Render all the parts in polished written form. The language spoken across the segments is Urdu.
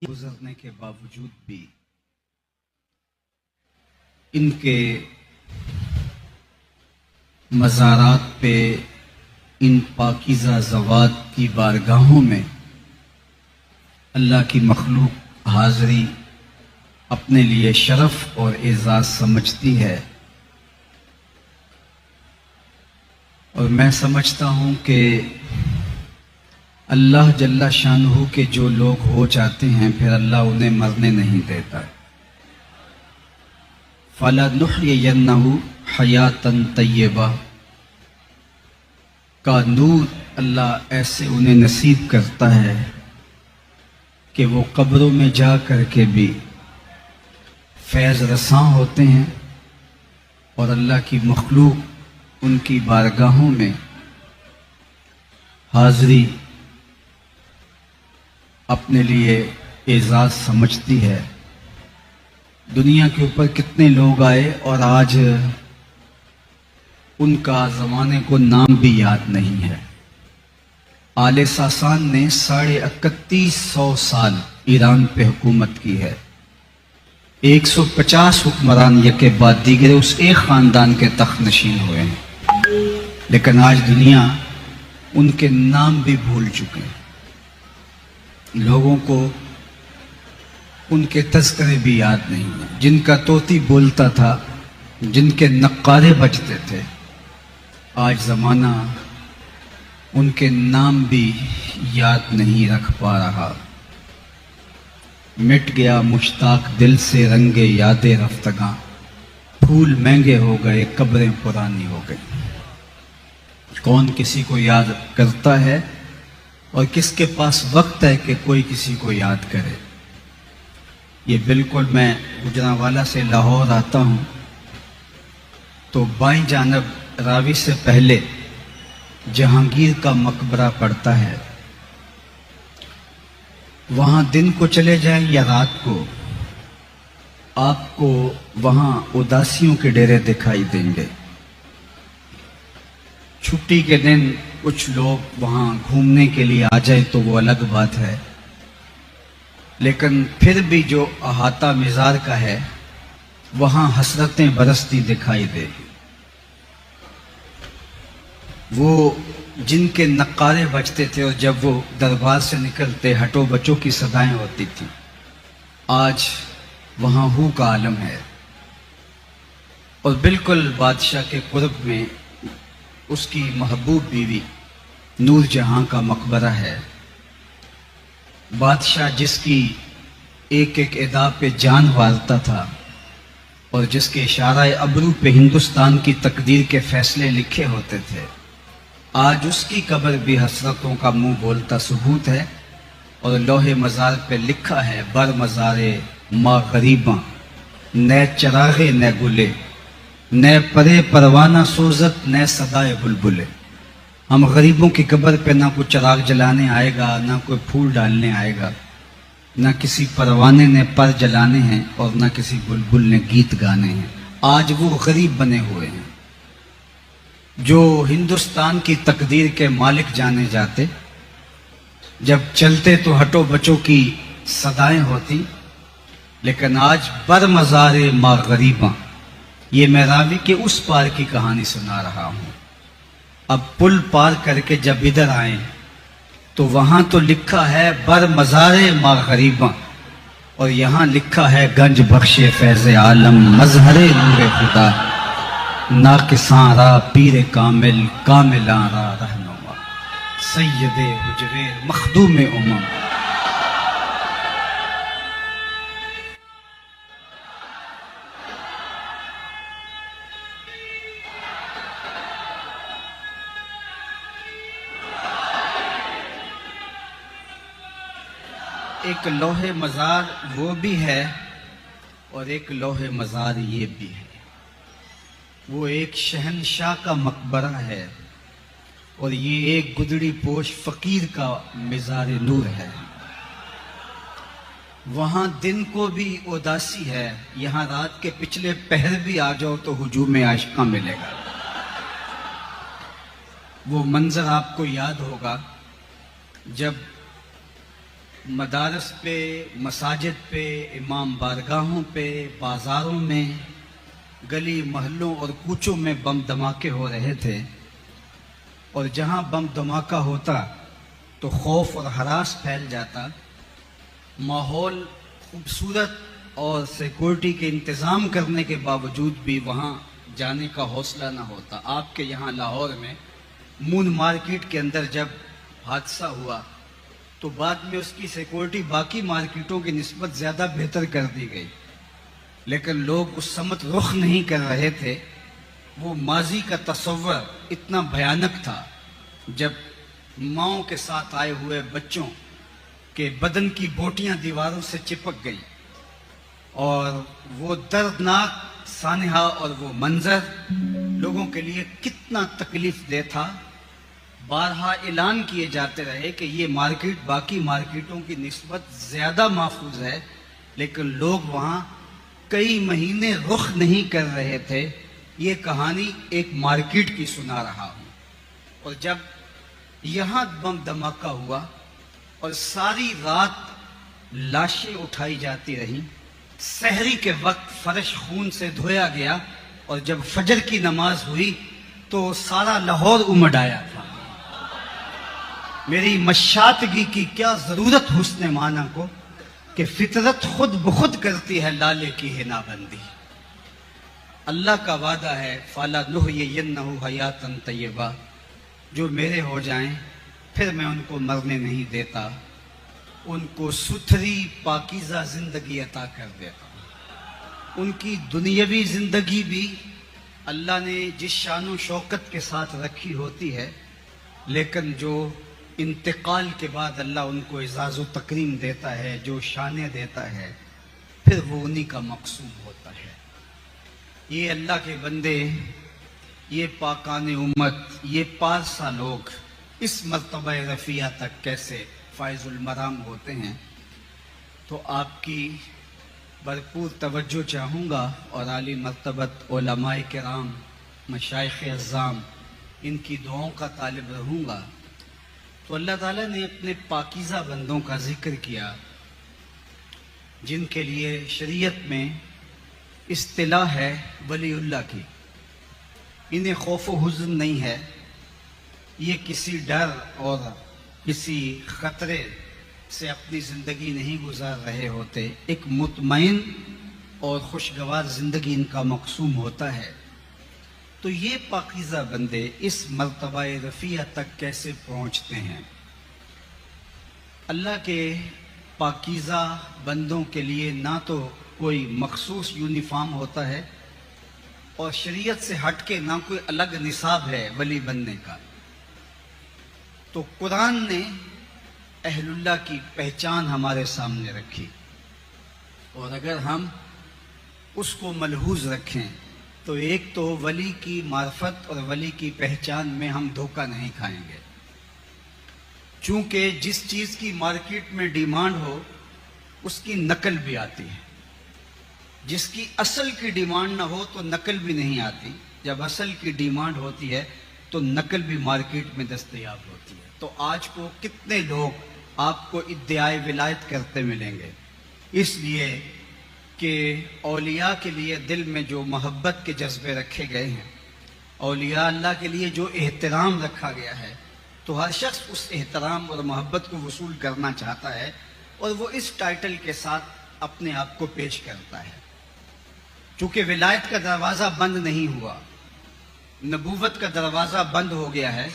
گزرنے کے باوجود بھی ان کے مزارات پہ ان پاکیزہ زوات کی بارگاہوں میں اللہ کی مخلوق حاضری اپنے لیے شرف اور اعزاز سمجھتی ہے، اور میں سمجھتا ہوں کہ اللہ جل شانہ کے جو لوگ ہو جاتے ہیں پھر اللہ انہیں مرنے نہیں دیتا۔ فَلَنُحْيِيَنَّهُ حَيَاةً طَيِّبَةً کا نور اللہ ایسے انہیں نصیب کرتا ہے کہ وہ قبروں میں جا کر کے بھی فیض رساں ہوتے ہیں، اور اللہ کی مخلوق ان کی بارگاہوں میں حاضری اپنے لیے اعزاز سمجھتی ہے۔ دنیا کے اوپر کتنے لوگ آئے اور آج ان کا زمانے کو نام بھی یاد نہیں ہے۔ آل ساسان نے 3150 سال ایران پہ حکومت کی ہے۔ 150 حکمران یکے بعد دیگرے اس ایک خاندان کے تخت نشین ہوئے ہیں، لیکن آج دنیا ان کے نام بھی بھول چکے ہیں۔ لوگوں کو ان کے تذکرے بھی یاد نہیں ہیں۔ جن کا طوطی بولتا تھا، جن کے نقارے بجتے تھے، آج زمانہ ان کے نام بھی یاد نہیں رکھ پا رہا۔ مٹ گیا مشتاق دل سے رنگ یاد رفتگاں، پھول مہنگے ہو گئے قبریں پرانی ہو گئی۔ کون کسی کو یاد کرتا ہے اور کس کے پاس وقت ہے کہ کوئی کسی کو یاد کرے؟ یہ بالکل میں گجرانوالہ سے لاہور آتا ہوں تو بائیں جانب راوی سے پہلے جہانگیر کا مقبرہ پڑتا ہے۔ وہاں دن کو چلے جائیں یا رات کو، آپ کو وہاں اداسیوں کے ڈیرے دکھائی دیں گے۔ چھٹی کے دن کچھ لوگ وہاں گھومنے کے لیے آ جائیں تو وہ الگ بات ہے، لیکن پھر بھی جو احاطہ مزار کا ہے وہاں حسرتیں برستی دکھائی دے گی۔ وہ جن کے نقارے بجتے تھے اور جب وہ دربار سے نکلتے ہٹو بچوں کی صدائیں ہوتی تھیں، آج وہاں ہو کا عالم ہے۔ اور بالکل بادشاہ کے قرب میں اس کی محبوب بیوی نور جہاں کا مقبرہ ہے۔ بادشاہ جس کی ایک ایک ادا پہ جان وارتا تھا اور جس کے اشارہ ابرو پہ ہندوستان کی تقدیر کے فیصلے لکھے ہوتے تھے، آج اس کی قبر بھی حسرتوں کا منہ بولتا ثبوت ہے، اور لوح مزار پہ لکھا ہے بر مزارے ماں غریباں، نئے چراغے نئے گلے، نئے پرے پروانہ سوزت نئے صدائے بلبلے۔ ہم غریبوں کی قبر پہ نہ کوئی چراغ جلانے آئے گا، نہ کوئی پھول ڈالنے آئے گا، نہ کسی پروانے نے پر جلانے ہیں اور نہ کسی بلبل نے گیت گانے ہیں۔ آج وہ غریب بنے ہوئے ہیں جو ہندوستان کی تقدیر کے مالک جانے جاتے، جب چلتے تو ہٹو بچوں کی صدائیں ہوتی، لیکن آج بر مزار ماں غریباں، یہ میں راوی کے اس پار کی کہانی سنا رہا ہوں۔ اب پل پار کر کے جب ادھر آئیں تو وہاں تو لکھا ہے بر مزار ماں غریباں، اور یہاں لکھا ہے گنج بخش فیض عالم مظہر نور خدا، ناقصاں را پیر کامل کاملاں را رہنما، سید حجوے مخدوم امم۔ ایک لوح مزار وہ بھی ہے اور ایک لوح مزار یہ بھی ہے۔ وہ ایک شہنشاہ کا مقبرہ ہے اور یہ ایک گدڑی پوش فقیر کا مزار نور ہے۔ وہاں دن کو بھی اداسی ہے، یہاں رات کے پچھلے پہر بھی آ جاؤ تو ہجوم عاشقاں ملے گا۔ وہ منظر آپ کو یاد ہوگا جب مدارس پہ، مساجد پہ، امام بارگاہوں پہ، بازاروں میں، گلی محلوں اور کوچوں میں بم دھماکے ہو رہے تھے، اور جہاں بم دھماکہ ہوتا تو خوف اور ہراس پھیل جاتا، ماحول خوبصورت اور سیکورٹی کے انتظام کرنے کے باوجود بھی وہاں جانے کا حوصلہ نہ ہوتا۔ آپ کے یہاں لاہور میں مون مارکیٹ کے اندر جب حادثہ ہوا تو بعد میں اس کی سیکورٹی باقی مارکیٹوں کی نسبت زیادہ بہتر کر دی گئی، لیکن لوگ اس سمت رخ نہیں کر رہے تھے۔ وہ ماضی کا تصور اتنا بھیانک تھا جب ماؤں کے ساتھ آئے ہوئے بچوں کے بدن کی بوٹیاں دیواروں سے چپک گئی، اور وہ دردناک سانحہ اور وہ منظر لوگوں کے لیے کتنا تکلیف دہ تھا۔ بارہا اعلان کیے جاتے رہے کہ یہ مارکیٹ باقی مارکیٹوں کی نسبت زیادہ محفوظ ہے، لیکن لوگ وہاں کئی مہینے رخ نہیں کر رہے تھے۔ یہ کہانی ایک مارکیٹ کی سنا رہا ہوں۔ اور جب یہاں بم دھماکہ ہوا اور ساری رات لاشیں اٹھائی جاتی رہیں، سحری کے وقت فرش خون سے دھویا گیا، اور جب فجر کی نماز ہوئی تو سارا لاہور امڈ آیا تھا۔ میری مشاطگی کی کیا ضرورت حسن معنی کو کہ فطرت خود بخود کرتی ہے لالے کی حنا بندی۔ اللہ کا وعدہ ہے فَلَنُحْيِيَنَّهُ حَيَاتًا طَيِّبَةً، جو میرے ہو جائیں پھر میں ان کو مرنے نہیں دیتا، ان کو ستھری پاکیزہ زندگی عطا کر دیتا ہوں۔ ان کی دنیاوی زندگی بھی اللہ نے جس شان و شوکت کے ساتھ رکھی ہوتی ہے، لیکن جو انتقال کے بعد اللہ ان کو اعزاز و تکریم دیتا ہے، جو شانیں دیتا ہے، پھر وہ انہی کا مقصود ہوتا ہے۔ یہ اللہ کے بندے، یہ پاکان امت، یہ پارسا لوگ اس مرتبہ رفیع تک کیسے فائز المرام ہوتے ہیں، تو آپ کی بھرپور توجہ چاہوں گا، اور عالی مرتبت علماء کرام، مشائخ اعظام، ان کی دعاؤں کا طالب رہوں گا۔ تو اللہ تعالیٰ نے اپنے پاکیزہ بندوں کا ذکر کیا، جن کے لیے شریعت میں اصطلاح ہے ولی اللہ کی۔ انہیں خوف و حزن نہیں ہے، یہ کسی ڈر اور کسی خطرے سے اپنی زندگی نہیں گزار رہے ہوتے، ایک مطمئن اور خوشگوار زندگی ان کا مقصود ہوتا ہے۔ تو یہ پاکیزہ بندے اس مرتبہ رفیع تک کیسے پہنچتے ہیں؟ اللہ کے پاکیزہ بندوں کے لیے نہ تو کوئی مخصوص یونیفارم ہوتا ہے، اور شریعت سے ہٹ کے نہ کوئی الگ نصاب ہے ولی بننے کا۔ تو قرآن نے اہل اللہ کی پہچان ہمارے سامنے رکھی، اور اگر ہم اس کو ملحوظ رکھیں تو ایک تو ولی کی معرفت اور ولی کی پہچان میں ہم دھوکہ نہیں کھائیں گے، چونکہ جس چیز کی مارکیٹ میں ڈیمانڈ ہو اس کی نقل بھی آتی ہے، جس کی اصل کی ڈیمانڈ نہ ہو تو نقل بھی نہیں آتی، جب اصل کی ڈیمانڈ ہوتی ہے تو نقل بھی مارکیٹ میں دستیاب ہوتی ہے۔ تو آج کو کتنے لوگ آپ کو ادعائے ولایت کرتے ملیں گے، اس لیے کہ اولیاء کے لیے دل میں جو محبت کے جذبے رکھے گئے ہیں، اولیاء اللہ کے لیے جو احترام رکھا گیا ہے، تو ہر شخص اس احترام اور محبت کو وصول کرنا چاہتا ہے، اور وہ اس ٹائٹل کے ساتھ اپنے آپ کو پیش کرتا ہے۔ چونکہ ولایت کا دروازہ بند نہیں ہوا، نبوت کا دروازہ بند ہو گیا ہے۔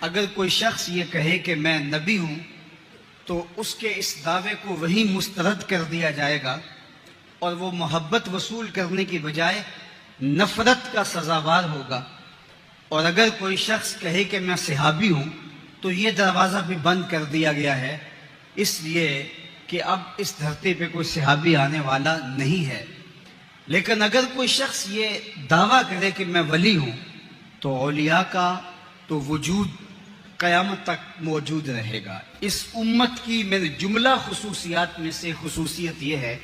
اگر کوئی شخص یہ کہے کہ میں نبی ہوں تو اس کے اس دعوے کو وہیں مسترد کر دیا جائے گا، اور وہ محبت وصول کرنے کی بجائے نفرت کا سزاوار ہوگا۔ اور اگر کوئی شخص کہے کہ میں صحابی ہوں تو یہ دروازہ بھی بند کر دیا گیا ہے، اس لیے کہ اب اس دھرتی پہ کوئی صحابی آنے والا نہیں ہے۔ لیکن اگر کوئی شخص یہ دعویٰ کرے کہ میں ولی ہوں تو اولیاء کا تو وجود قیامت تک موجود رہے گا۔ اس امت کی میرے جملہ خصوصیات میں سے خصوصیت یہ ہے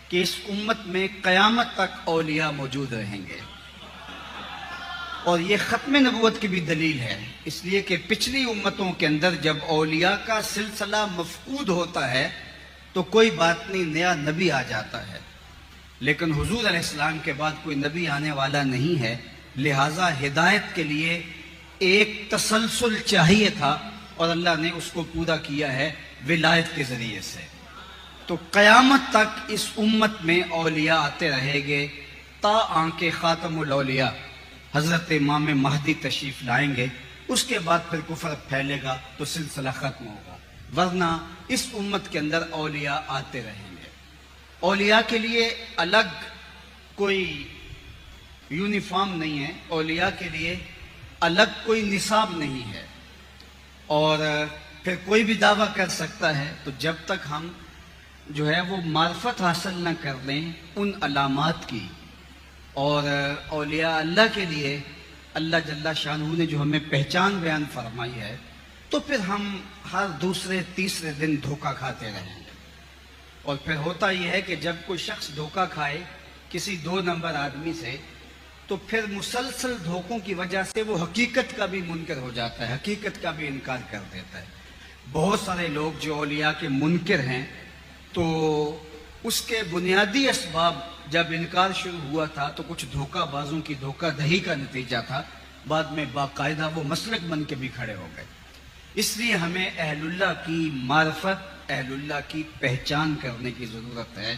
کہ اس امت میں قیامت تک اولیاء موجود رہیں گے۔ اور یہ ختم نبوت کی بھی دلیل ہے، اس لیے کہ پچھلی امتوں کے اندر جب اولیاء کا سلسلہ مفقود ہوتا ہے تو کوئی بات نہیں، نیا نبی آ جاتا ہے، لیکن حضور علیہ السلام کے بعد کوئی نبی آنے والا نہیں ہے، لہٰذا ہدایت کے لیے ایک تسلسل چاہیے تھا اور اللہ نے اس کو پورا کیا ہے ولایت کے ذریعے سے۔ تو قیامت تک اس امت میں اولیاء آتے رہیں گے تا آنکہ خاتم الاولیاء حضرت امام مہدی تشریف لائیں گے، اس کے بعد پھر کفر پھیلے گا تو سلسلہ ختم ہوگا، ورنہ اس امت کے اندر اولیاء آتے رہیں گے۔ اولیاء کے لیے الگ کوئی یونیفارم نہیں ہے، اولیاء کے لیے الگ کوئی نصاب نہیں ہے، اور پھر کوئی بھی دعویٰ کر سکتا ہے، تو جب تک ہم جو ہے وہ معرفت حاصل نہ کر لیں ان علامات کی، اور اولیاء اللہ کے لیے اللہ جل شانہ نے جو ہمیں پہچان بیان فرمائی ہے، تو پھر ہم ہر دوسرے تیسرے دن دھوکہ کھاتے رہیں گے۔ اور پھر ہوتا یہ ہے کہ جب کوئی شخص دھوکہ کھائے کسی 2 نمبر آدمی سے، تو پھر مسلسل دھوکوں کی وجہ سے وہ حقیقت کا بھی منکر ہو جاتا ہے، حقیقت کا بھی انکار کر دیتا ہے۔ بہت سارے لوگ جو اولیاء کے منکر ہیں، تو اس کے بنیادی اسباب جب انکار شروع ہوا تھا تو کچھ دھوکہ بازوں کی دھوکہ دہی کا نتیجہ تھا، بعد میں باقاعدہ وہ مسلک بن کے بھی کھڑے ہو گئے۔ اس لیے ہمیں اہل اللہ کی معرفت، اہل اللہ کی پہچان کرنے کی ضرورت ہے،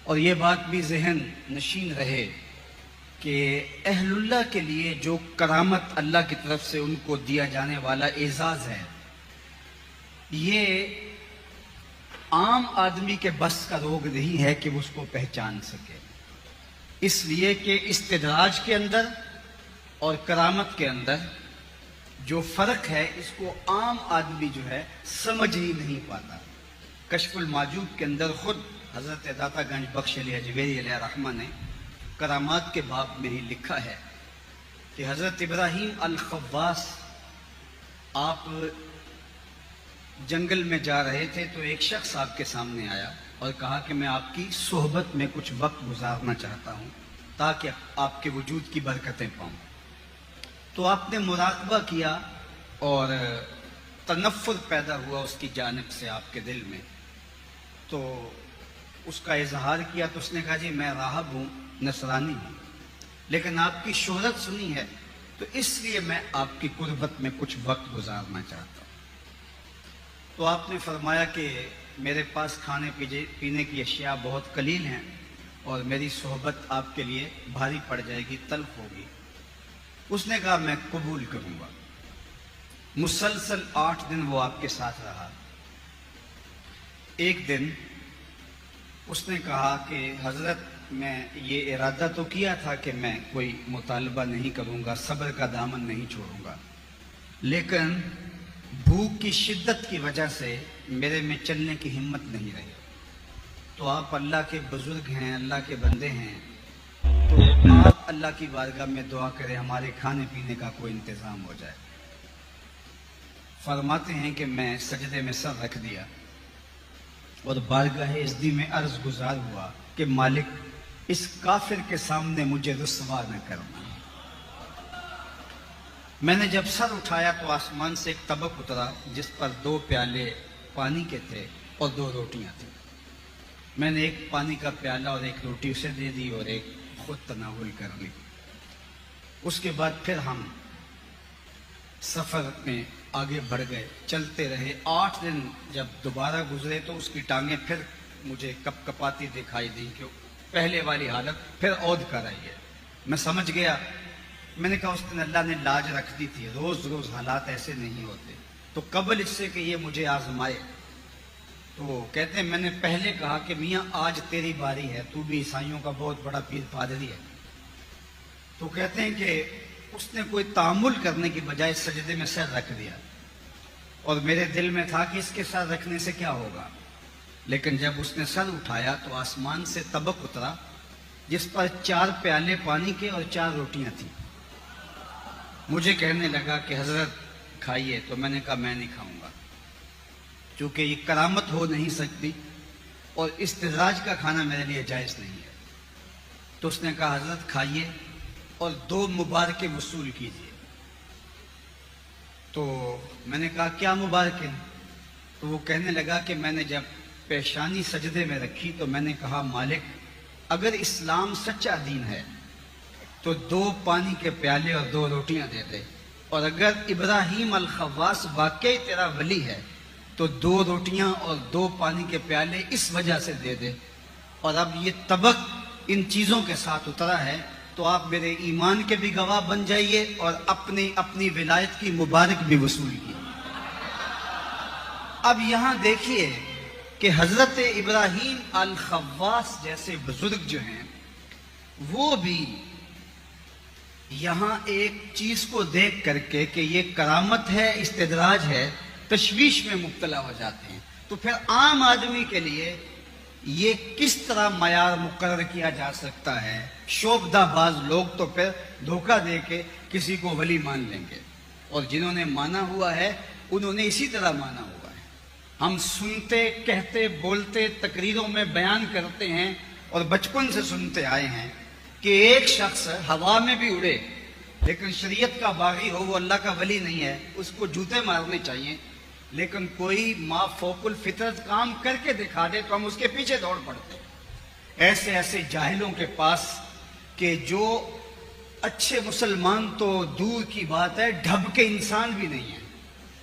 اور یہ بات بھی ذہن نشین رہے کہ اہل اللہ کے لیے جو کرامت اللہ کی طرف سے ان کو دیا جانے والا اعزاز ہے، یہ عام آدمی کے بس کا روگ نہیں ہے کہ وہ اس کو پہچان سکے، اس لیے کہ استدراج کے اندر اور کرامت کے اندر جو فرق ہے اس کو عام آدمی جو ہے سمجھ ہی نہیں پاتا۔ کشف المعجوب کے اندر خود حضرت داتا گنج بخش علی حجویری علیہ رحمہ نے کرامات کے باب میں ہی لکھا ہے کہ حضرت ابراہیم الخواص آپ جنگل میں جا رہے تھے تو ایک شخص آپ کے سامنے آیا اور کہا کہ میں آپ کی صحبت میں کچھ وقت گزارنا چاہتا ہوں تاکہ آپ کے وجود کی برکتیں پاؤں۔ تو آپ نے مراقبہ کیا اور تنفر پیدا ہوا اس کی جانب سے آپ کے دل میں، تو اس کا اظہار کیا تو اس نے کہا جی میں راہب ہوں، نصرانی ہوں، لیکن آپ کی شہرت سنی ہے تو اس لیے میں آپ کی قربت میں کچھ وقت گزارنا چاہتا ہوں۔ تو آپ نے فرمایا کہ میرے پاس کھانے پینے کی اشیاء بہت قلیل ہیں اور میری صحبت آپ کے لیے بھاری پڑ جائے گی، تلخ ہوگی۔ اس نے کہا میں قبول کروں گا۔ مسلسل 8 دن وہ آپ کے ساتھ رہا۔ ایک دن اس نے کہا کہ حضرت میں یہ ارادہ تو کیا تھا کہ میں کوئی مطالبہ نہیں کروں گا، صبر کا دامن نہیں چھوڑوں گا، لیکن بھوک کی شدت کی وجہ سے میرے میں چلنے کی ہمت نہیں رہی۔ تو آپ اللہ کے بزرگ ہیں، اللہ کے بندے ہیں، تو آپ اللہ کی بارگاہ میں دعا کریں ہمارے کھانے پینے کا کوئی انتظام ہو جائے۔ فرماتے ہیں کہ میں سجدے میں سر رکھ دیا اور بارگاہ ازدی میں عرض گزار ہوا کہ مالک اس کافر کے سامنے مجھے رسوا نہ کرنا۔ میں نے جب سر اٹھایا تو آسمان سے ایک طبق اترا جس پر 2 پیالے پانی کے تھے اور 2 روٹیاں تھیں۔ میں نے ایک پانی کا پیالہ اور ایک روٹی اسے دے دی اور ایک خود تناول کر لی۔ اس کے بعد پھر ہم سفر میں آگے بڑھ گئے، چلتے رہے۔ 8 دن جب دوبارہ گزرے تو اس کی ٹانگیں پھر مجھے کپ کپاتی دکھائی دی کہ پہلے والی حالت پھر عود کر رہی ہے۔ میں سمجھ گیا، میں نے کہا اس دن اللہ نے لاج رکھ دی تھی، روز روز حالات ایسے نہیں ہوتے، تو قبل اس سے کہ یہ مجھے آزمائے۔ تو کہتے ہیں میں نے پہلے کہا کہ میاں آج تیری باری ہے، تو بھی عیسائیوں کا بہت بڑا پیر پادری ہے۔ تو کہتے ہیں کہ اس نے کوئی تعامل کرنے کی بجائے سجدے میں سر رکھ دیا، اور میرے دل میں تھا کہ اس کے سر رکھنے سے کیا ہوگا، لیکن جب اس نے سر اٹھایا تو آسمان سے طبق اترا جس پر 4 پیالے پانی کے اور 4 روٹیاں تھیں۔ مجھے کہنے لگا کہ حضرت کھائیے، تو میں نے کہا میں نہیں کھاؤں گا، چونکہ یہ کرامت ہو نہیں سکتی اور استدراج کا کھانا میرے لیے جائز نہیں ہے۔ تو اس نے کہا حضرت کھائیے اور 2 مبارکیں وصول کیجیے۔ تو میں نے کہا کیا مبارکیں؟ تو وہ کہنے لگا کہ میں نے جب پیشانی سجدے میں رکھی تو میں نے کہا مالک اگر اسلام سچا دین ہے تو 2 پانی کے پیالے اور 2 روٹیاں دے دے، اور اگر ابراہیم الخواص واقعی تیرا ولی ہے تو 2 روٹیاں اور 2 پانی کے پیالے اس وجہ سے دے دے، اور اب یہ طبق ان چیزوں کے ساتھ اترا ہے تو آپ میرے ایمان کے بھی گواہ بن جائیے اور اپنی ولایت کی مبارک بھی وصول کی۔ اب یہاں دیکھیے کہ حضرت ابراہیم الخواص جیسے بزرگ جو ہیں وہ بھی یہاں ایک چیز کو دیکھ کر کے کہ یہ کرامت ہے، استدراج ہے، تشویش میں مبتلا ہو جاتے ہیں۔ تو پھر عام آدمی کے لیے یہ کس طرح معیار مقرر کیا جا سکتا ہے؟ شوبدہ باز لوگ تو پھر دھوکہ دے کے کسی کو ولی مان لیں گے، اور جنہوں نے مانا ہوا ہے انہوں نے اسی طرح مانا ہوا ہے۔ ہم سنتے، کہتے، بولتے، تقریروں میں بیان کرتے ہیں اور بچپن سے سنتے آئے ہیں کہ ایک شخص ہوا میں بھی اڑے لیکن شریعت کا باغی ہو، وہ اللہ کا ولی نہیں ہے، اس کو جوتے مارنے چاہیے، لیکن کوئی ما فوق الفطرت کام کر کے دکھا دے تو ہم اس کے پیچھے دوڑ پڑتے ہیں۔ ایسے ایسے جاہلوں کے پاس کہ جو اچھے مسلمان تو دور کی بات ہے، ڈھب کے انسان بھی نہیں ہیں،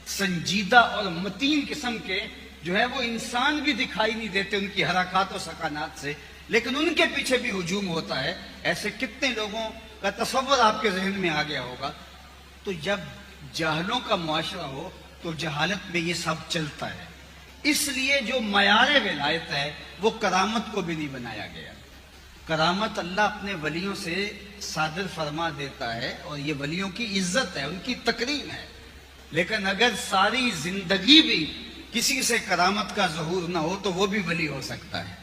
سنجیدہ اور متین قسم کے جو ہے وہ انسان بھی دکھائی نہیں دیتے ان کی حرکات و سکانات سے، لیکن ان کے پیچھے بھی ہجوم ہوتا ہے۔ ایسے کتنے لوگوں کا تصور آپ کے ذہن میں آ گیا ہوگا۔ تو جب جاہلوں کا معاشرہ ہو تو جہالت میں یہ سب چلتا ہے، اس لیے جو معیار ولایت ہے وہ کرامت کو بھی نہیں بنایا گیا۔ کرامت اللہ اپنے ولیوں سے صادر فرما دیتا ہے اور یہ ولیوں کی عزت ہے، ان کی تکریم ہے، لیکن اگر ساری زندگی بھی کسی سے کرامت کا ظہور نہ ہو تو وہ بھی ولی ہو سکتا ہے۔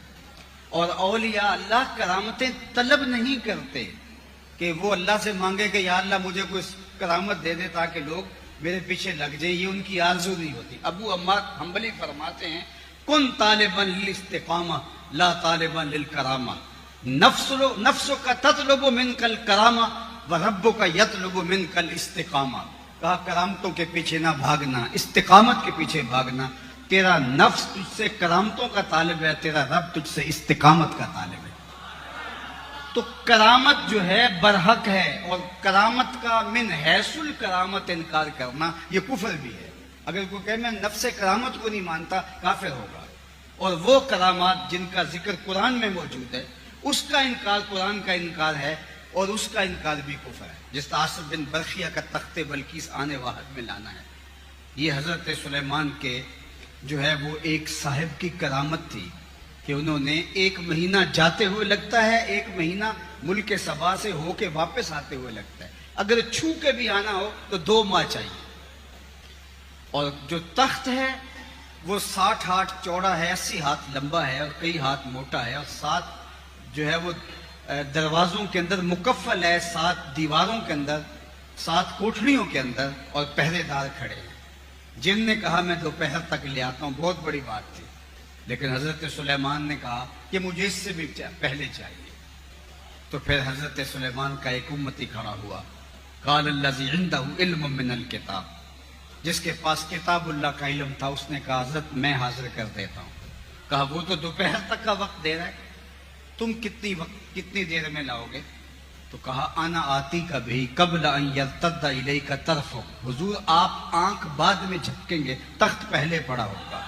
اور اولیاء اللہ کرامتیں طلب نہیں کرتے کہ وہ اللہ سے مانگے کہ یا اللہ مجھے کوئی کرامت دے دے تاکہ لوگ میرے پیچھے لگ جائیں، یہ ان کی آرزو نہیں ہوتی۔ ابو عمار حنبلی فرماتے ہیں کن طالبا للاستقامہ لا طالبا للکرامہ، نفس کا تطلب منک الکرامہ وربک یطلب منک الاستقامہ۔ کہا کرامتوں کے پیچھے نہ بھاگنا، استقامت کے پیچھے بھاگنا۔ تیرا نفس تجھ سے کرامتوں کا طالب ہے، تیرا رب تجھ سے استقامت کا طالب ہے۔ تو کرامت جو ہے برحق ہے، اور کرامت کا من حیث الکرامت انکار کرنا یہ کفر بھی ہے۔ اگر کوئی کہے میں نفس کرامت کو نہیں مانتا، کافر ہوگا۔ اور وہ کرامات جن کا ذکر قرآن میں موجود ہے اس کا انکار قرآن کا انکار ہے، اور اس کا انکار بھی کفر ہے۔ جس عاصم بن برخیہ کا تخت بلقیس آن واحد میں لانا ہے، یہ حضرت سلیمان کے جو ہے وہ ایک صاحب کی کرامت تھی کہ انہوں نے 1 مہینہ جاتے ہوئے لگتا ہے، 1 مہینہ ملک سبا سے ہو کے واپس آتے ہوئے لگتا ہے، اگر چھو کے بھی آنا ہو تو 2 ماہ چاہیے۔ اور جو تخت ہے وہ 60 ہاتھ چوڑا ہے، 80 ہاتھ لمبا ہے اور کئی ہاتھ موٹا ہے، اور 7 جو ہے وہ دروازوں کے اندر مکفل ہے، 7 دیواروں کے اندر، 7 کوٹھڑیوں کے اندر، اور پہرے دار کھڑے ہیں۔ جن نے کہا میں دوپہر تک لے آتا ہوں، بہت بڑی بات تھی، لیکن حضرت سلیمان نے کہا کہ مجھے اس سے بھی پہلے چاہیے۔ تو پھر حضرت سلیمان کا ایک امتی کھڑا ہوا، قال الذی عنده علم من الکتاب، جس کے پاس کتاب اللہ کا علم تھا، اس نے کہا حضرت میں حاضر کر دیتا ہوں۔ کہا وہ تو دوپہر تک کا وقت دے رہا ہے، تم کتنی دیر میں لاؤ گے؟ تو کہا انا آتی کا بھی قبل ان یرتد الیک طرفک، حضور آپ آنکھ بعد میں جھپکیں گے، تخت پہلے پڑا ہوگا۔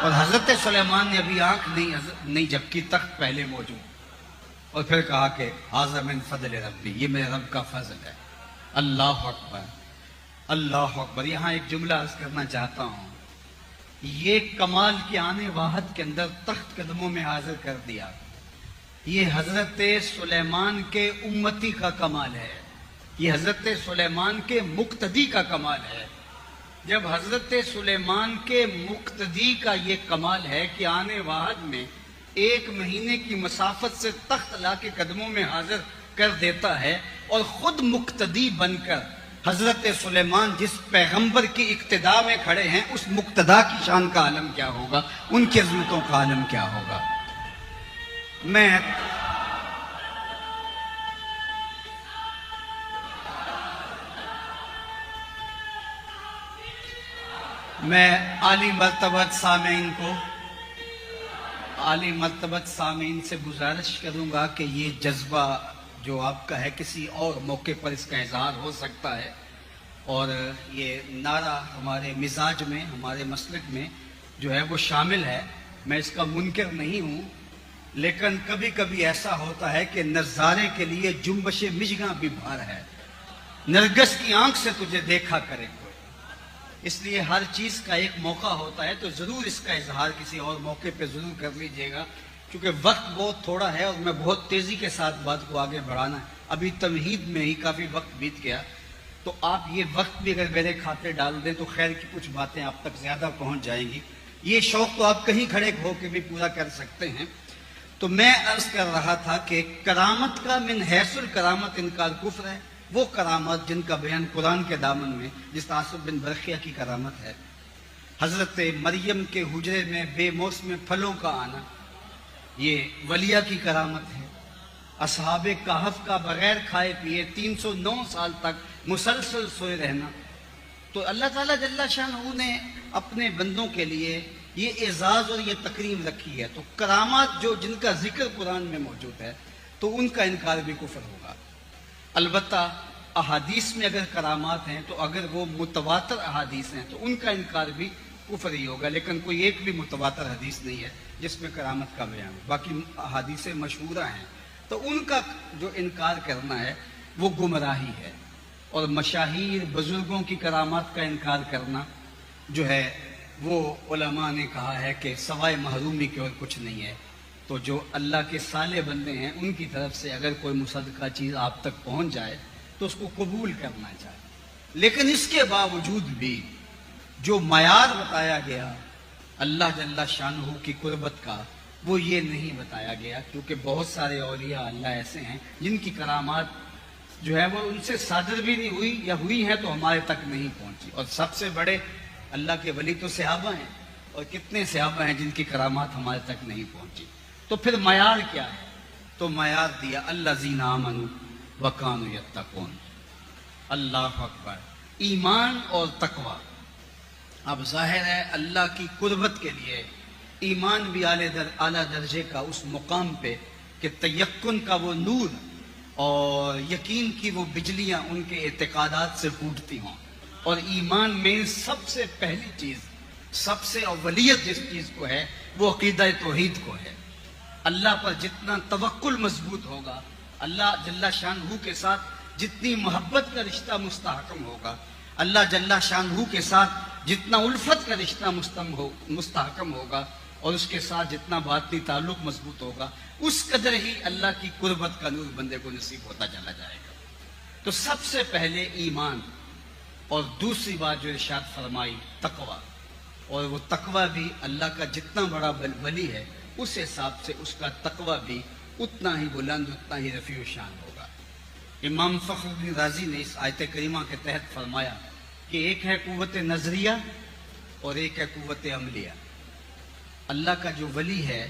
اور حضرت سلیمان نے ابھی آنکھ نہیں جھپکی، تخت پہلے موجود۔ اور پھر کہا کہ ھذا من فضل ربی، یہ میرے رب کا فضل ہے۔ اللہ اکبر، اللہ اکبر۔ یہاں ایک جملہ عرض کرنا چاہتا ہوں، یہ کمال کے آنے واحد کے اندر تخت قدموں میں حاضر کر دیا، یہ حضرت سلیمان کے امتی کا کمال ہے، یہ حضرت سلیمان کے مقتدی کا کمال ہے۔ جب حضرت سلیمان کے مقتدی کا یہ کمال ہے کہ آنے واحد میں 1 مہینے کی مسافت سے تخت لا کے قدموں میں حاضر کر دیتا ہے، اور خود مقتدی بن کر حضرت سلیمان جس پیغمبر کی اقتداء میں کھڑے ہیں، اس مقتدا کی شان کا عالم کیا ہوگا، ان کی عظمتوں کا عالم کیا ہوگا۔ میں عالی مرتبت سامعین سے گزارش کروں گا کہ یہ جذبہ جو آپ کا ہے کسی اور موقع پر اس کا اظہار ہو سکتا ہے، اور یہ نعرہ ہمارے مزاج میں، ہمارے مسلک میں جو ہے وہ شامل ہے، میں اس کا منکر نہیں ہوں، لیکن کبھی کبھی ایسا ہوتا ہے کہ نظارے کے لیے جنبش مژگاں بھی بھار ہے، نرگس کی آنکھ سے تجھے دیکھا کرے کوئی، اس لیے ہر چیز کا ایک موقع ہوتا ہے، تو ضرور اس کا اظہار کسی اور موقع پہ ضرور کر لیجئے گا، کیونکہ وقت بہت تھوڑا ہے اور میں بہت تیزی کے ساتھ بات کو آگے بڑھانا ہے، ابھی تمہید میں ہی کافی وقت بیت گیا، تو آپ یہ وقت بھی اگر میرے کھاتے ڈال دیں تو خیر کی کچھ باتیں آپ تک زیادہ پہنچ جائیں گی، یہ شوق تو آپ کہیں کھڑے ہو کے بھی پورا کر سکتے ہیں۔ تو میں عرض کر رہا تھا کہ کرامت کا من حیث الکرامت انکار کفر ہے، وہ کرامات جن کا بیان قرآن کے دامن میں، جس آصف بن برقیہ کی کرامت ہے، حضرت مریم کے حجرے میں بے موسم پھلوں کا آنا، یہ ولیہ کی کرامت ہے، اصحاب کہف کا بغیر کھائے پیے 309 سال تک مسلسل سوئے رہنا، تو اللہ تعالیٰ جل شانہ نے اپنے بندوں کے لیے یہ اعزاز اور یہ تکریم رکھی ہے، تو کرامات جو جن کا ذکر قرآن میں موجود ہے تو ان کا انکار بھی کفر ہوگا۔ البتہ احادیث میں اگر کرامات ہیں تو اگر وہ متواتر احادیث ہیں تو ان کا انکار بھی کفر ہی ہوگا، لیکن کوئی ایک بھی متواتر حدیث نہیں ہے جس میں کرامت کا بیان ہے، باقی احادیثیں مشہورہ ہیں، تو ان کا جو انکار کرنا ہے وہ گمراہی ہے، اور مشاہیر بزرگوں کی کرامات کا انکار کرنا جو ہے وہ علماء نے کہا ہے کہ سوائے محرومی کے اور کچھ نہیں ہے، تو جو اللہ کے صالح بندے ہیں ان کی طرف سے اگر کوئی مصدقہ چیز آپ تک پہنچ جائے تو اس کو قبول کرنا چاہیے، لیکن اس کے باوجود بھی جو معیار بتایا گیا اللہ جل شانہ کی قربت کا وہ یہ نہیں بتایا گیا، کیونکہ بہت سارے اولیاء اللہ ایسے ہیں جن کی کرامات جو ہے وہ ان سے صادر بھی نہیں ہوئی، یا ہوئی ہیں تو ہمارے تک نہیں پہنچی، اور سب سے بڑے اللہ کے ولی تو صحابہ ہیں، اور کتنے صحابہ ہیں جن کی کرامات ہمارے تک نہیں پہنچی، تو پھر معیار کیا ہے؟ تو معیار دیا الذین آمنوا وکانوا یتقون، اللہ اکبر، ایمان اور تقوی۔ اب ظاہر ہے اللہ کی قربت کے لیے ایمان بھی اعلیٰ درجے کا اس مقام پہ کہ تیقن کا وہ نور اور یقین کی وہ بجلیاں ان کے اعتقادات سے پھوٹتی ہوں، اور ایمان میں سب سے پہلی چیز، سب سے اولیت جس چیز کو ہے وہ عقیدہ توحید کو ہے۔ اللہ پر جتنا توکل مضبوط ہوگا، اللہ جل شانہ کے ساتھ جتنی محبت کا رشتہ مستحکم ہوگا، اللہ جل شانہ کے ساتھ جتنا الفت کا رشتہ مستحکم ہوگا، اور اس کے ساتھ جتنا باطنی تعلق مضبوط ہوگا، اس قدر ہی اللہ کی قربت کا نور بندے کو نصیب ہوتا چلا جائے گا۔ تو سب سے پہلے ایمان، اور دوسری بات جو ارشاد فرمائی تقوی، اور وہ تقوی بھی اللہ کا جتنا بڑا ولی ہے اس حساب سے اس کا تقوی بھی اتنا ہی بلند، اتنا ہی رفیع و شان ہوگا۔ امام فخر الدین رازی نے اس آیت کریمہ کے تحت فرمایا کہ ایک ہے قوت نظریہ اور ایک ہے قوت عملیہ۔ اللہ کا جو ولی ہے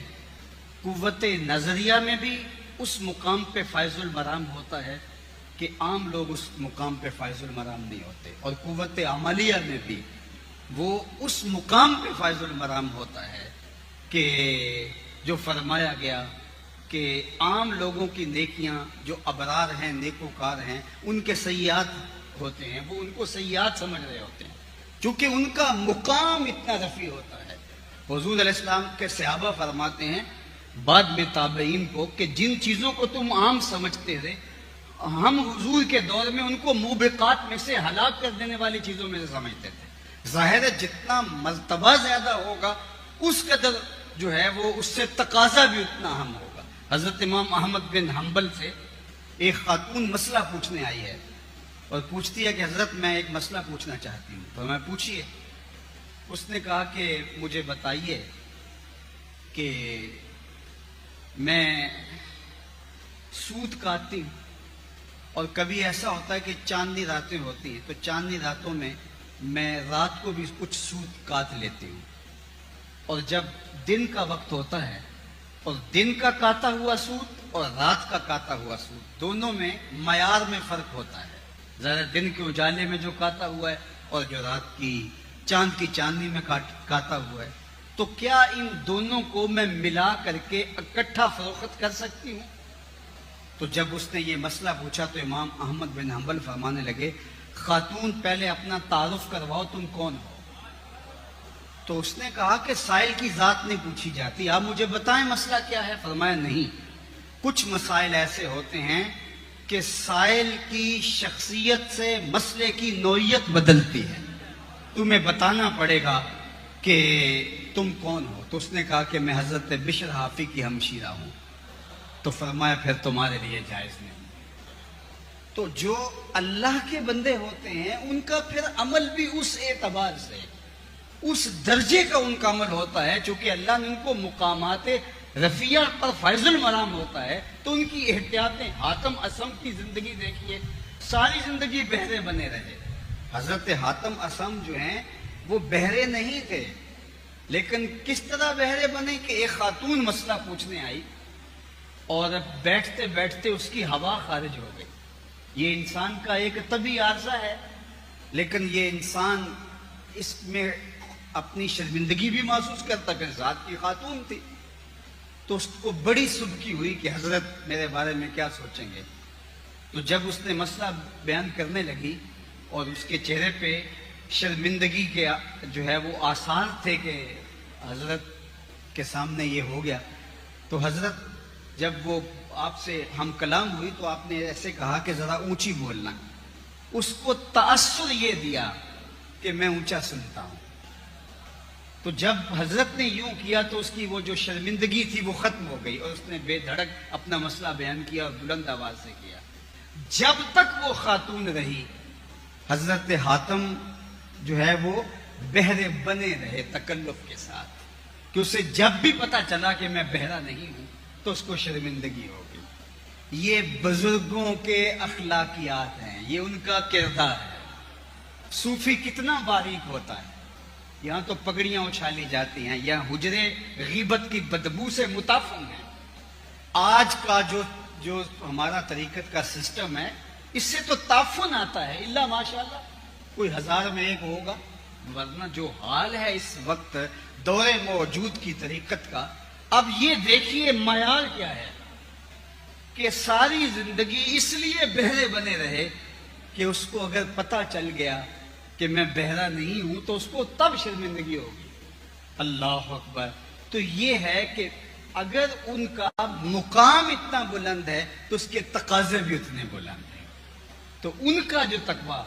قوت نظریہ میں بھی اس مقام پہ فائز المرام ہوتا ہے کہ عام لوگ اس مقام پہ فائز المرام نہیں ہوتے، اور قوت عملیہ میں بھی وہ اس مقام پہ فائز المرام ہوتا ہے کہ جو فرمایا گیا کہ عام لوگوں کی نیکیاں جو ابرار ہیں، نیکوکار ہیں، ان کے سیئات ہوتے ہیں، وہ ان کو سیئات سمجھ رہے ہوتے ہیں، چونکہ ان کا مقام اتنا رفیع ہوتا ہے۔ حضور علیہ السلام کے صحابہ فرماتے ہیں بعد میں تابعین کو کہ جن چیزوں کو تم عام سمجھتے تھے، ہم حضور کے دور میں ان کو موبقات میں سے ہلاک کر دینے والی چیزوں میں سے سمجھتے تھے۔ ظاہر ہے جتنا مرتبہ زیادہ ہوگا اس قدر جو ہے وہ اس سے تقاضا بھی اتنا اہم ہوگا۔ حضرت امام احمد بن حنبل سے ایک خاتون مسئلہ پوچھنے آئی ہے، اور پوچھتی ہے کہ حضرت میں ایک مسئلہ پوچھنا چاہتی ہوں، تو میں پوچھیے۔ اس نے کہا کہ مجھے بتائیے کہ میں سود کاٹتی ہوں، اور کبھی ایسا ہوتا ہے کہ چاندنی راتیں ہوتی ہیں، تو چاندنی راتوں میں میں رات کو بھی کچھ سود کاٹ لیتی ہوں، اور جب دن کا وقت ہوتا ہے اور دن کا کاٹا ہوا سود اور رات کا کاٹا ہوا سود دونوں میں معیار میں فرق ہوتا ہے، ذرا دن کے اجالے میں جو کاٹا ہوا ہے اور جو رات کی چاند کی چاندنی میں کاتا ہوا ہے، تو کیا ان دونوں کو میں ملا کر کے اکٹھا فروخت کر سکتی ہوں؟ تو جب اس نے یہ مسئلہ پوچھا تو امام احمد بن حنبل فرمانے لگے، خاتون پہلے اپنا تعارف کرواؤ، تم کون ہو؟ تو اس نے کہا کہ سائل کی ذات نہیں پوچھی جاتی، آپ مجھے بتائیں مسئلہ کیا ہے؟ فرمایا نہیں، کچھ مسائل ایسے ہوتے ہیں کہ سائل کی شخصیت سے مسئلے کی نوعیت بدلتی ہے، تمہیں بتانا پڑے گا کہ تم کون ہو۔ تو اس نے کہا کہ میں حضرت بشر حافی کی ہمشیرہ ہوں۔ تو فرمایا پھر تمہارے لیے جائز نہیں۔ تو جو اللہ کے بندے ہوتے ہیں ان کا پھر عمل بھی اس اعتبار سے، اس درجے کا ان کا عمل ہوتا ہے، چونکہ اللہ نے ان کو مقامات رفیع پر فائز المرام ہوتا ہے، تو ان کی احتیاطیں۔ حاتم اصم کی زندگی دیکھیے، ساری زندگی بہرے بنے رہے۔ حضرت حاتم اصم جو ہیں وہ بہرے نہیں تھے، لیکن کس طرح بہرے بنے کہ ایک خاتون مسئلہ پوچھنے آئی اور بیٹھتے بیٹھتے اس کی ہوا خارج ہو گئی۔ یہ انسان کا ایک طبعی عارضہ ہے، لیکن یہ انسان اس میں اپنی شرمندگی بھی محسوس کرتا کہ ذات کی خاتون تھی۔ تو اس کو بڑی سبکی ہوئی کہ حضرت میرے بارے میں کیا سوچیں گے۔ تو جب اس نے مسئلہ بیان کرنے لگی اور اس کے چہرے پہ شرمندگی کے جو ہے وہ آثار تھے کہ حضرت کے سامنے یہ ہو گیا، تو حضرت جب وہ آپ سے ہم کلام ہوئی تو آپ نے ایسے کہا کہ ذرا اونچی بولنا۔ اس کو تأثر یہ دیا کہ میں اونچا سنتا ہوں۔ تو جب حضرت نے یوں کیا تو اس کی وہ جو شرمندگی تھی وہ ختم ہو گئی، اور اس نے بے دھڑک اپنا مسئلہ بیان کیا اور بلند آواز سے کیا۔ جب تک وہ خاتون رہی، حضرت حاتم جو ہے وہ بہرے بنے رہے تکلف کے ساتھ، کہ اسے جب بھی پتا چلا کہ میں بہرا نہیں ہوں تو اس کو شرمندگی ہو گئی۔ یہ بزرگوں کے اخلاقیات ہیں، یہ ان کا کردار ہے۔ صوفی کتنا باریک ہوتا ہے، یہاں تو پگڑیاں اچھالی جاتی ہیں، یہاں حجرے غیبت کی بدبو سے متعفن ہیں۔ آج کا جو ہمارا طریقت کا سسٹم ہے، اس سے تو تعفن آتا ہے، الا ماشاءاللہ کوئی 1000 میں ایک ہوگا، ورنہ جو حال ہے اس وقت دور موجود کی طریقت کا، اب یہ دیکھیے معیار کیا ہے کہ ساری زندگی اس لیے بہرے بنے رہے کہ اس کو اگر پتہ چل گیا کہ میں بہرا نہیں ہوں تو اس کو تب شرمندگی ہوگی۔ اللہ اکبر۔ تو یہ ہے کہ اگر ان کا مقام اتنا بلند ہے تو اس کے تقاضے بھی اتنے بلند ہیں۔ تو ان کا جو تقویٰ،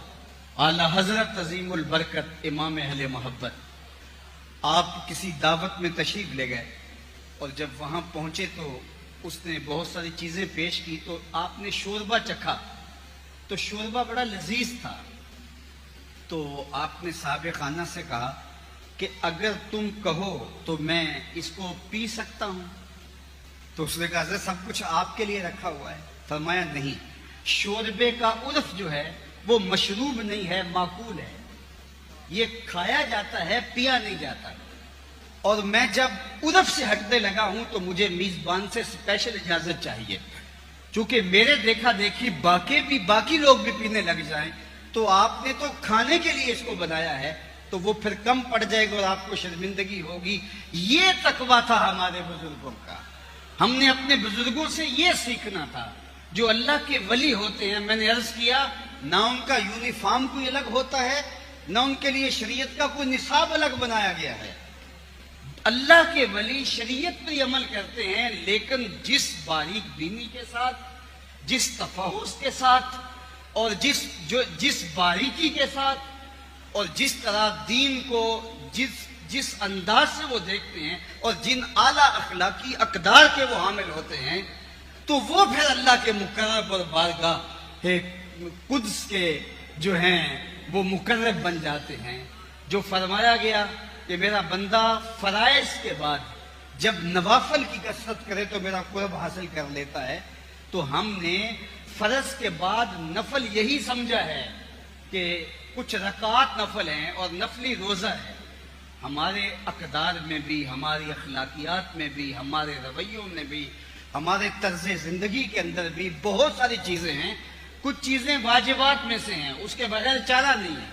اعلیٰ حضرت عظیم البرکت امام اہل محبت، آپ کسی دعوت میں تشریف لے گئے اور جب وہاں پہنچے تو اس نے بہت ساری چیزیں پیش کی، تو آپ نے شوربہ چکھا تو شوربہ بڑا لذیذ تھا۔ تو آپ نے صاحب خانہ سے کہا کہ اگر تم کہو تو میں اس کو پی سکتا ہوں؟ تو اس نے کہا حضرت سب کچھ آپ کے لیے رکھا ہوا ہے۔ فرمایا نہیں، شوربے کا عرف جو ہے وہ مشروب نہیں ہے، معقول ہے، یہ کھایا جاتا ہے، پیا نہیں جاتا۔ اور میں جب عرف سے ہٹنے لگا ہوں تو مجھے میزبان سے اسپیشل اجازت چاہیے، چونکہ میرے دیکھا دیکھی باقی لوگ بھی پینے لگ جائیں تو آپ نے تو کھانے کے لیے اس کو بنایا ہے، تو وہ پھر کم پڑ جائے گا اور آپ کو شرمندگی ہوگی۔ یہ تقویٰ تھا ہمارے بزرگوں کا، ہم نے اپنے بزرگوں سے یہ سیکھنا تھا۔ جو اللہ کے ولی ہوتے ہیں، میں نے عرض کیا، نہ ان کا یونیفارم کوئی الگ ہوتا ہے، نہ ان کے لیے شریعت کا کوئی نصاب الگ بنایا گیا ہے۔ اللہ کے ولی شریعت پر عمل کرتے ہیں، لیکن جس باریک بینی کے ساتھ، جس تفحص کے ساتھ، اور جس باریکی کے ساتھ، اور جس طرح دین کو جس انداز سے وہ دیکھتے ہیں، اور جن اعلیٰ اخلاقی اقدار کے وہ حامل ہوتے ہیں، تو وہ پھر اللہ کے مقرب اور بارگاہ قدس کے جو ہیں وہ مقرب بن جاتے ہیں۔ جو فرمایا گیا کہ میرا بندہ فرائض کے بعد جب نوافل کی کثرت کرے تو میرا قرب حاصل کر لیتا ہے، تو ہم نے فرض کے بعد نفل یہی سمجھا ہے کہ کچھ رکعات نفل ہیں اور نفلی روزہ ہے۔ ہمارے اقدار میں بھی، ہماری اخلاقیات میں بھی، ہمارے رویوں میں بھی، ہمارے طرز زندگی کے اندر بھی بہت ساری چیزیں ہیں۔ کچھ چیزیں واجبات میں سے ہیں، اس کے بغیر چارہ نہیں ہے۔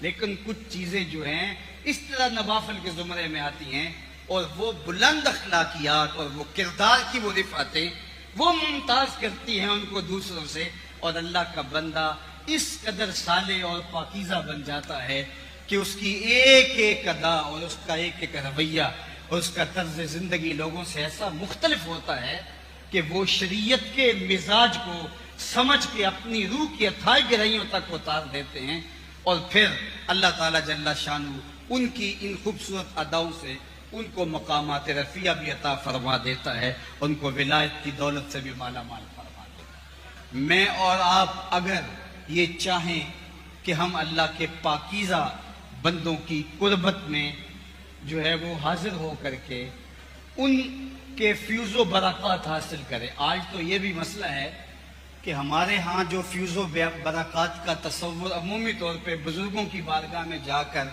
لیکن کچھ چیزیں جو ہیں اس طرح نوافل کے زمرے میں آتی ہیں، اور وہ بلند اخلاقیات اور وہ کردار کی وہ رفعتیں وہ ممتاز کرتی ہیں ان کو دوسروں سے، اور اللہ کا بندہ اس قدر صالح اور پاکیزہ بن جاتا ہے کہ اس کی ایک ایک ادا اور اس کا ایک ایک رویہ اور اس کا طرز زندگی لوگوں سے ایسا مختلف ہوتا ہے کہ وہ شریعت کے مزاج کو سمجھ کے اپنی روح کی اتھائی گہرائیوں تک اتار دیتے ہیں، اور پھر اللہ تعالیٰ جل شانہ ان کی ان خوبصورت اداؤں سے ان کو مقامات رفیع بھی عطا فرما دیتا ہے، ان کو ولایت کی دولت سے بھی مالا مال فرما دیتا ہے۔ میں اور آپ اگر یہ چاہیں کہ ہم اللہ کے پاکیزہ بندوں کی قربت میں جو ہے وہ حاضر ہو کر کے ان کے فیوز و برکات حاصل کریں، آج تو یہ بھی مسئلہ ہے کہ ہمارے ہاں جو فیوز و برکات کا تصور عمومی طور پہ بزرگوں کی بارگاہ میں جا کر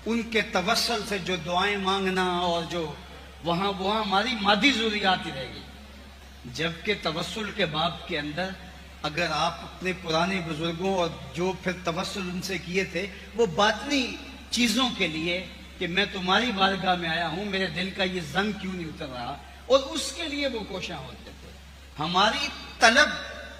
ان کے توسل سے جو دعائیں مانگنا اور جو وہاں ہماری مادی ضروریات ہی رہ گئی، جبکہ توسل کے باب کے اندر اگر آپ اپنے پرانے بزرگوں اور جو پھر توسل ان سے کیے تھے وہ باطنی چیزوں کے لیے کہ میں تمہاری بارگاہ میں آیا ہوں، میرے دل کا یہ زنگ کیوں نہیں اتر رہا، اور اس کے لیے وہ کوشاں ہوتے تھے۔ ہماری طلب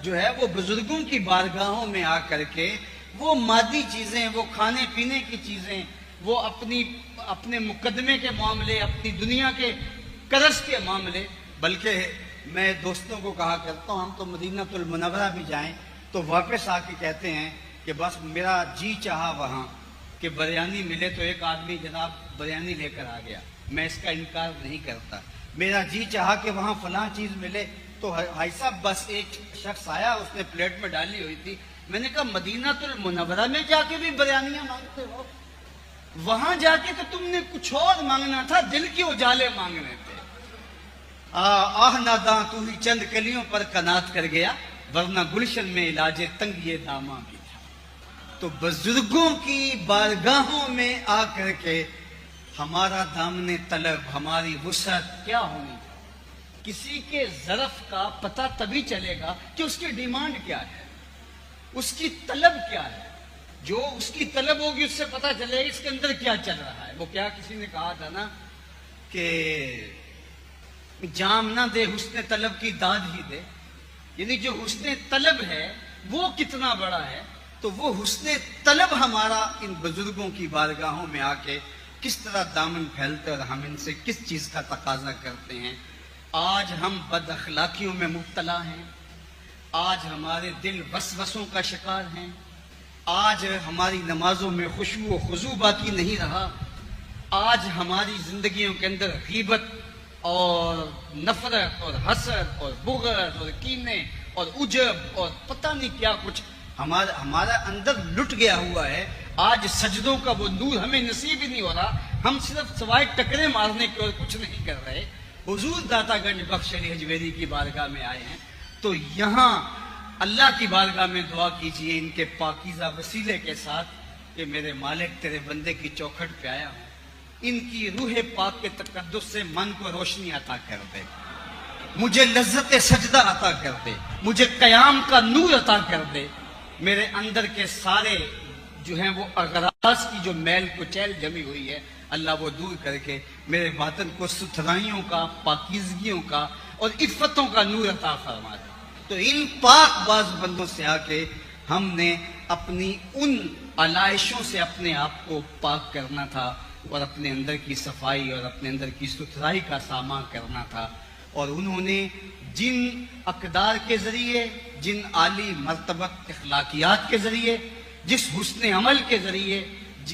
جو ہے وہ بزرگوں کی بارگاہوں میں آ کر کے وہ مادی چیزیں، وہ کھانے پینے کی چیزیں، وہ اپنے مقدمے کے معاملے، اپنی دنیا کے قرض کے معاملے، بلکہ میں دوستوں کو کہا کرتا ہوں ہم تو مدینہ المنورہ بھی جائیں تو واپس آ کے کہتے ہیں کہ بس میرا جی چاہا وہاں کہ بریانی ملے تو ایک آدمی جناب بریانی لے کر آ گیا، میں اس کا انکار نہیں کرتا، میرا جی چاہا کہ وہاں فلاں چیز ملے تو بھائی صاحب بس ایک شخص آیا، اس نے پلیٹ میں ڈالی ہوئی تھی، میں نے کہا مدینہ المنورہ میں جا کے بھی بریانیاں مانگتے ہو؟ وہاں جا کے تو تم نے کچھ اور مانگنا تھا، دل کے اجالے مانگنے تھے۔ آہ ناداں تو ہی چند کلیوں پر قناعت کر گیا، ورنہ گلشن میں علاج تنگ یہ داماں بھی تھا۔ تو بزرگوں کی بارگاہوں میں آ کر کے ہمارا دامن طلب، ہماری وسعت کیا ہونی چاہیے۔ کسی کے ظرف کا پتہ تبھی چلے گا کہ اس کی ڈیمانڈ کیا ہے، اس کی طلب کیا ہے۔ جو اس کی طلب ہوگی اس سے پتہ چلے گا اس کے اندر کیا چل رہا ہے۔ وہ کیا کسی نے کہا تھا نا کہ جام نہ دے حسن طلب کی داد ہی دے، یعنی جو حسن طلب ہے وہ کتنا بڑا ہے، تو وہ حسن طلب ہمارا ان بزرگوں کی بارگاہوں میں آ کے کس طرح دامن پھیلتے اور ہم ان سے کس چیز کا تقاضا کرتے ہیں۔ آج ہم بد اخلاقیوں میں مبتلا ہیں، آج ہمارے دل وسوسوں کا شکار ہیں، آج ہماری نمازوں میں خشوع و خضوع باقی نہیں رہا، آج ہماری زندگیوں کے اندر غیبت اور نفرت اور حسد اور بغض اور کینے اور عجب اور پتہ نہیں کیا کچھ ہمارا اندر لٹ گیا ہوا ہے۔ آج سجدوں کا وہ نور ہمیں نصیب ہی نہیں ہو رہا، ہم صرف سوائے ٹکرے مارنے کے اور کچھ نہیں کر رہے۔ حضور داتا گنج بخش علی حجویری کی بارگاہ میں آئے ہیں تو یہاں اللہ کی بارگاہ میں دعا کیجئے ان کے پاکیزہ وسیلے کے ساتھ کہ میرے مالک تیرے بندے کی چوکھٹ پہ آیا ہوں، ان کی روح پاک کے تقدس سے من کو روشنی عطا کر دے، مجھے لذت سجدہ عطا کر دے، مجھے قیام کا نور عطا کر دے، میرے اندر کے سارے جو ہیں وہ اغراض کی جو میل کچیل جمی ہوئی ہے اللہ وہ دور کر کے میرے باطن کو ستھرائیوں کا، پاکیزگیوں کا اور عفتوں کا نور عطا فرما دے۔ تو ان پاک باز بندوں سے آ کے ہم نے اپنی ان علائشوں سے اپنے آپ کو پاک کرنا تھا اور اپنے اندر کی صفائی اور اپنے اندر کی ستھرائی کا سامان کرنا تھا، اور انہوں نے جن اقدار کے ذریعے، جن عالی مرتبت اخلاقیات کے ذریعے، جس حسن عمل کے ذریعے،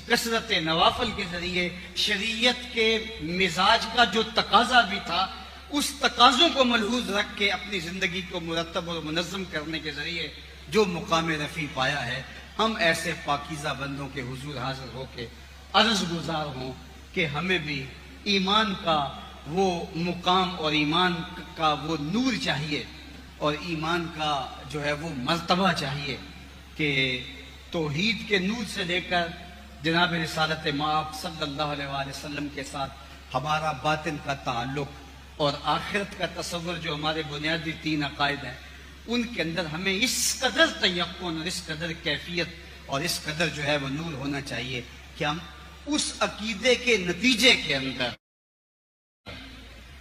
کثرت نوافل کے ذریعے، شریعت کے مزاج کا جو تقاضا بھی تھا اس تقاضوں کو ملحوظ رکھ کے اپنی زندگی کو مرتب اور منظم کرنے کے ذریعے جو مقام رفیع پایا ہے، ہم ایسے پاکیزہ بندوں کے حضور حاضر ہو کے عرض گزار ہوں کہ ہمیں بھی ایمان کا وہ مقام اور ایمان کا وہ نور چاہیے اور ایمان کا جو ہے وہ مرتبہ چاہیے کہ توحید کے نور سے لے کر جناب رسالت مآب صلی اللہ علیہ وآلہ وسلم کے ساتھ ہمارا باطن کا تعلق اور آخرت کا تصور جو ہمارے بنیادی 3 عقائد ہیں ان کے اندر ہمیں اس قدر تیقن اور اس قدر کیفیت اور اس قدر جو ہے وہ نور ہونا چاہیے کہ ہم اس عقیدے کے نتیجے کے اندر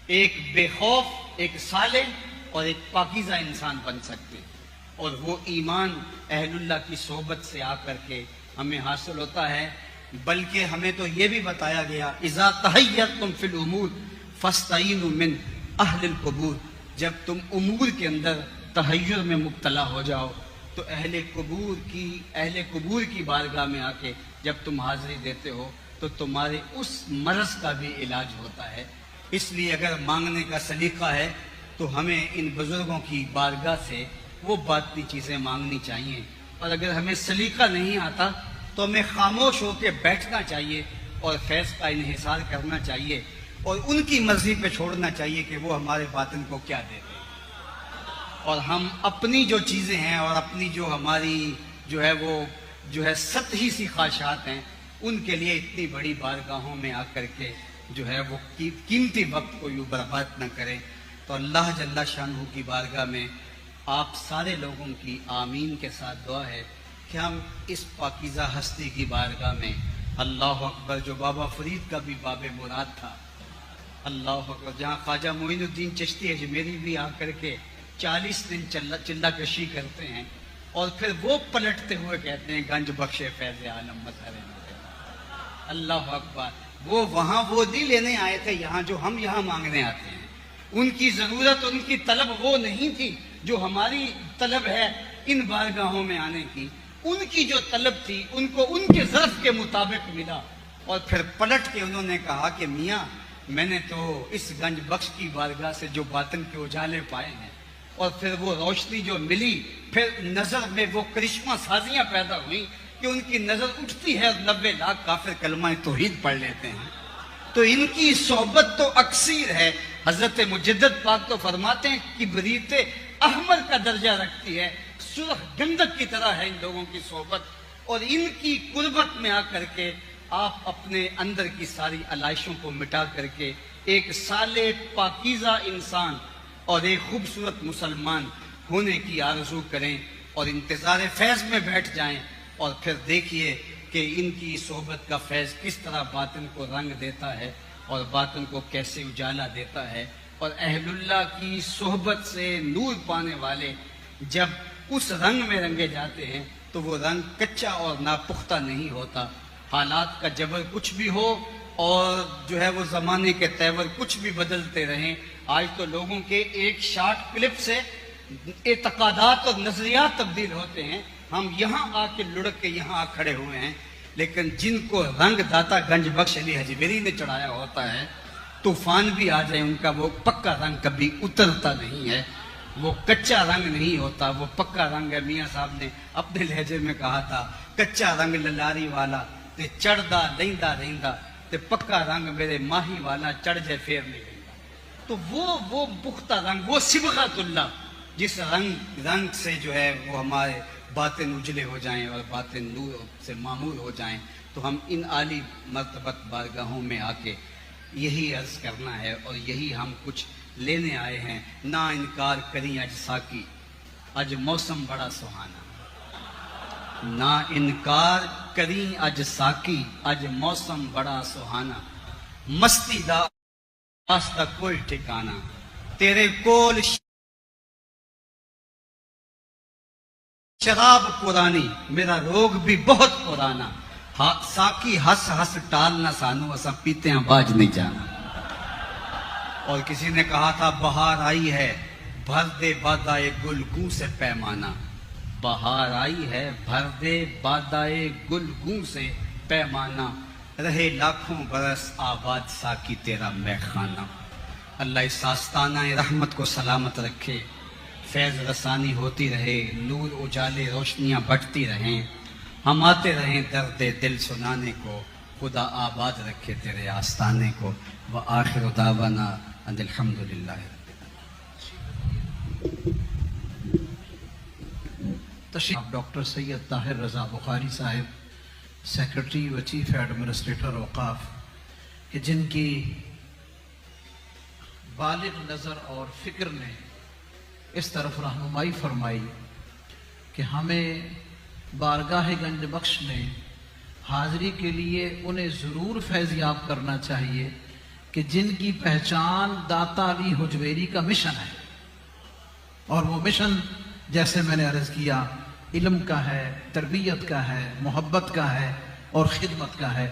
ایک بے خوف، ایک صالح اور ایک پاکیزہ انسان بن سکتے ہیں۔ اور وہ ایمان اہل اللہ کی صحبت سے آ کر کے ہمیں حاصل ہوتا ہے۔ بلکہ ہمیں تو یہ بھی بتایا گیا اذا تحیرتم فی الامور فاستعینوا من اہل القبور، جب تم امور کے اندر تحیر میں مبتلا ہو جاؤ تو اہل قبور کی بارگاہ میں آ کے جب تم حاضری دیتے ہو تو تمہارے اس مرض کا بھی علاج ہوتا ہے۔ اس لیے اگر مانگنے کا سلیقہ ہے تو ہمیں ان بزرگوں کی بارگاہ سے وہ باطنی چیزیں مانگنی چاہیے، اور اگر ہمیں سلیقہ نہیں آتا تو ہمیں خاموش ہو کے بیٹھنا چاہیے اور فیض کا انحصار کرنا چاہیے اور ان کی مرضی پہ چھوڑنا چاہیے کہ وہ ہمارے باطن کو کیا دے دیں، اور ہم اپنی جو چیزیں ہیں اور اپنی جو ہماری جو ہے سطحی سی خواہشات ہیں ان کے لیے اتنی بڑی بارگاہوں میں آ کر کے جو ہے وہ قیمتی وقت کو یوں برباد نہ کریں۔ تو اللہ جل شانہ کی بارگاہ میں آپ سارے لوگوں کی آمین کے ساتھ دعا ہے کہ ہم اس پاکیزہ ہستی کی بارگاہ میں اللہ اکبر، جو بابا فرید کا بھی باب مراد تھا، اللہ اکبر، جہاں خواجہ معین الدین چشتی اجمیری بھی آ کر کے 40 دن چلہ کشی کرتے ہیں اور پھر وہ پلٹتے ہوئے کہتے ہیں گنج بخشے فیض عالم مظہر نور۔ اللہ اکبر، وہ وہاں وہ نہیں لینے آئے تھے یہاں جو ہم یہاں مانگنے آتے ہیں۔ ان کی ضرورت، ان کی طلب وہ نہیں تھی جو ہماری طلب ہے ان بارگاہوں میں آنے کی۔ ان کی جو طلب تھی ان کو ان کے ظرف کے مطابق ملا، اور پھر پلٹ کے انہوں نے کہا کہ میاں میں نے تو اس گنج بخش کی بارگاہ سے جو باطن کے اجالے پائے ہیں اور پھر وہ روشنی جو ملی، پھر نظر میں وہ کرشمہ سازیاں پیدا ہوئیں کہ ان کی نظر اٹھتی ہے اور 90 لاکھ کافر کلمہ توحید پڑھ لیتے ہیں۔ تو ان کی صحبت تو اکثیر ہے۔ حضرت مجدد پاک تو فرماتے ہیں کبریت احمر کا درجہ رکھتی ہے، سرخ گندک کی طرح ہے ان لوگوں کی صحبت، اور ان کی قربت میں آ کر کے آپ اپنے اندر کی ساری علائشوں کو مٹا کر کے ایک صالح پاکیزہ انسان اور ایک خوبصورت مسلمان ہونے کی آرزو کریں اور انتظار فیض میں بیٹھ جائیں، اور پھر دیکھیے کہ ان کی صحبت کا فیض کس طرح باطن کو رنگ دیتا ہے اور باطن کو کیسے اجالا دیتا ہے۔ اور اہل اللہ کی صحبت سے نور پانے والے جب اس رنگ میں رنگے جاتے ہیں تو وہ رنگ کچا اور ناپختہ نہیں ہوتا۔ حالات کا جبر کچھ بھی ہو اور جو ہے وہ زمانے کے تیور کچھ بھی بدلتے رہیں، آج تو لوگوں کے ایک شارٹ کلپ سے اعتقادات اور نظریات تبدیل ہوتے ہیں۔ ہم یہاں آ کے لڑک کے یہاں آ کھڑے ہوئے ہیں، لیکن جن کو رنگ داتا گنج بخش علی حجویری نے چڑھایا ہوتا ہے، طوفان بھی آ جائے ان کا وہ پکا رنگ کبھی اترتا نہیں ہے، وہ کچا رنگ نہیں ہوتا، وہ پکا رنگ ہے۔ میاں صاحب نے اپنے لہجے میں کہا تھا کچا رنگ للاری والا تے چڑھدا لیندا رہندا تے پکا رنگ میرے ماہی والا چڑھ جائے پھر نہیں رہندا۔ تو وہ پختہ رنگ، وہ صبغۃ اللہ، جس رنگ سے جو ہے وہ ہمارے باطن اجلے ہو جائیں اور باطن نور سے معمور ہو جائیں، تو ہم ان عالی مرتبت بارگاہوں میں آ کے یہی عرض کرنا ہے اور یہی ہم کچھ لینے آئے ہیں۔ نا انکار کریں اج ساکی، اج موسم بڑا سہانا، نا انکار کریں اج ساکی، اج موسم بڑا سہانا، مستی دا واسطہ کوئی ٹھکانا، تیرے کول شراب پرانی، میرا روگ بھی بہت پرانا، ساکی ہس ہس ٹالنا سانو، اسا پیتے ہیں باج نہیں جانا۔ اور کسی نے کہا تھا بہار آئی ہے بھر دے بادائے گلگوں سے پیمانہ، بہار آئی ہے بھر دے بادائے گلگوں سے پیمانہ، رہے لاکھوں برس آباد ساکی تیرا میخانہ۔ اللہ اس آستانہ رحمت کو سلامت رکھے، فیض رسانی ہوتی رہے، نور اجالے روشنیاں بٹتی رہیں، ہم آتے رہیں درد دل سنانے کو، خدا آباد رکھے تیرے آستانے کو۔ وآخر دعوانا ان الحمدللہ۔ تشریف ڈاکٹر سید طاہر رضا بخاری صاحب، سیکرٹری و چیف ایڈمنسٹریٹر اوقاف، کہ جن کی بالغ نظر اور فکر نے اس طرف رہنمائی فرمائی کہ ہمیں بارگاہ گنج بخش میں حاضری کے لیے انہیں ضرور فیضیاب کرنا چاہیے کہ جن کی پہچان داتا علی حجویری کا مشن ہے، اور وہ مشن جیسے میں نے عرض کیا علم کا ہے، تربیت کا ہے، محبت کا ہے اور خدمت کا ہے۔